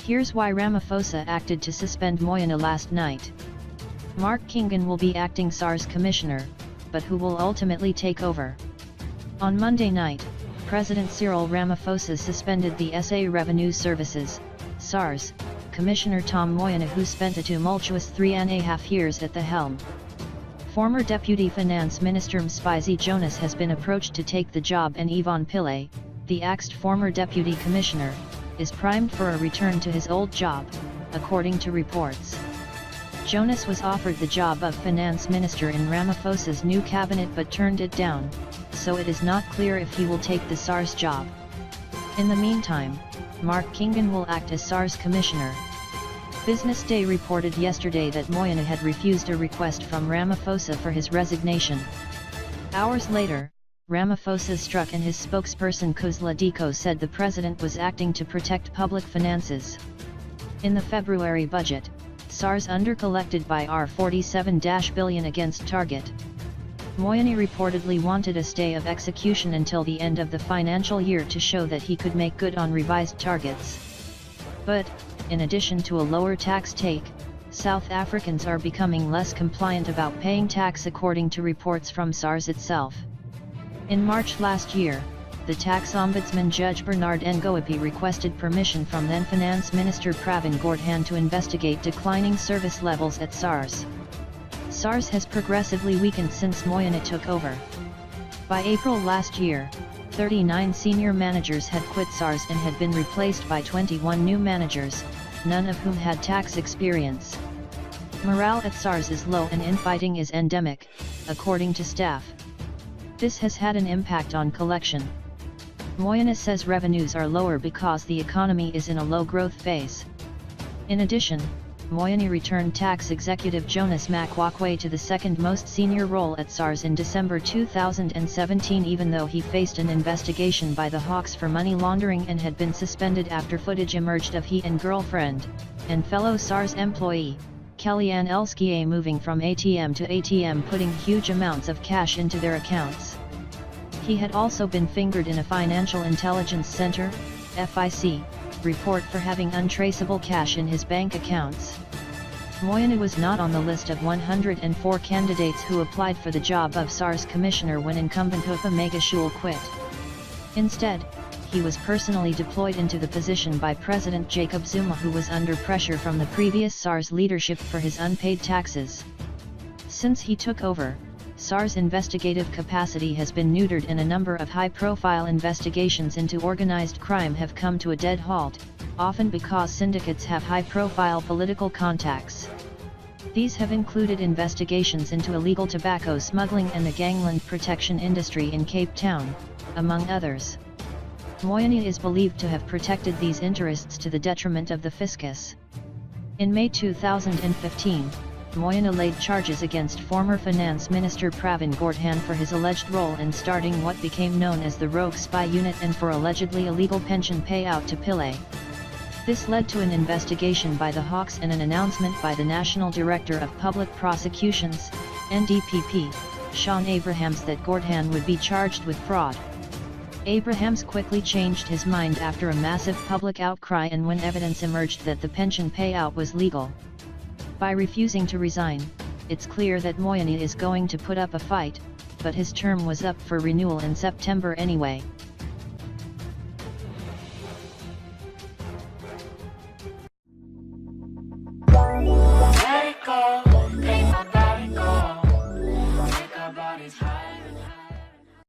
Here's why Ramaphosa acted to suspend Moyane last night. Mark Kingon will be acting SARS commissioner, but who will ultimately take over? On Monday night, President Cyril Ramaphosa suspended the SA Revenue Services, SARS, Commissioner Tom Moyane, who spent a tumultuous 3.5 years at the helm. Former Deputy Finance Minister Mcebisi Jonas has been approached to take the job, and Ivan Pillay, the axed former Deputy Commissioner, is primed for a return to his old job, according to reports. Jonas was offered the job of Finance Minister in Ramaphosa's new cabinet but turned it down, so it is not clear if he will take the SARS job. In the meantime, Mark Kingon will act as SARS Commissioner. Business Day reported yesterday that Moyane had refused a request from Ramaphosa for his resignation. Hours later, Ramaphosa struck, and his spokesperson Khusela Diko said the president was acting to protect public finances. In the February budget, SARS undercollected by R47 billion against target. Moyane reportedly wanted a stay of execution until the end of the financial year to show that he could make good on revised targets. But, in addition to a lower tax take, South Africans are becoming less compliant about paying tax, according to reports from SARS itself. In March last year, the tax ombudsman Judge Bernard Ngoepe requested permission from then Finance Minister Pravin Gordhan to investigate declining service levels at SARS. SARS has progressively weakened since Moyane took over. By April last year, 39 senior managers had quit SARS and had been replaced by 21 new managers, none of whom had tax experience. Morale at SARS is low and infighting is endemic, according to staff. This has had an impact on collection. Moyane says revenues are lower because the economy is in a low-growth phase. In addition, Moyane returned tax executive Jonas Makwakwe to the second most senior role at SARS in December 2017, even though he faced an investigation by the Hawks for money laundering and had been suspended after footage emerged of he and girlfriend, and fellow SARS employee, Kellyanne Elskie, moving from ATM to ATM, putting huge amounts of cash into their accounts. He had also been fingered in a Financial Intelligence Center, FIC, report for having untraceable cash in his bank accounts. Moyane was not on the list of 104 candidates who applied for the job of SARS Commissioner when incumbent Hupa Megashule quit. Instead, he was personally deployed into the position by President Jacob Zuma, who was under pressure from the previous SARS leadership for his unpaid taxes. Since he took over, SARS investigative capacity has been neutered, and a number of high-profile investigations into organized crime have come to a dead halt, often because syndicates have high-profile political contacts. These have included investigations into illegal tobacco smuggling and the gangland protection industry in Cape Town, among others. Moyane is believed to have protected these interests to the detriment of the fiscus. In May 2015, Moyane laid charges against former Finance Minister Pravin Gordhan for his alleged role in starting what became known as the Rogue Spy Unit and for allegedly illegal pension payout to Pillay. This led to an investigation by the Hawks and an announcement by the National Director of Public Prosecutions, NDPP, Sean Abrahams, that Gordhan would be charged with fraud. Abrahams quickly changed his mind after a massive public outcry and when evidence emerged that the pension payout was legal. By refusing to resign, it's clear that Moyane is going to put up a fight, but his term was up for renewal in September anyway.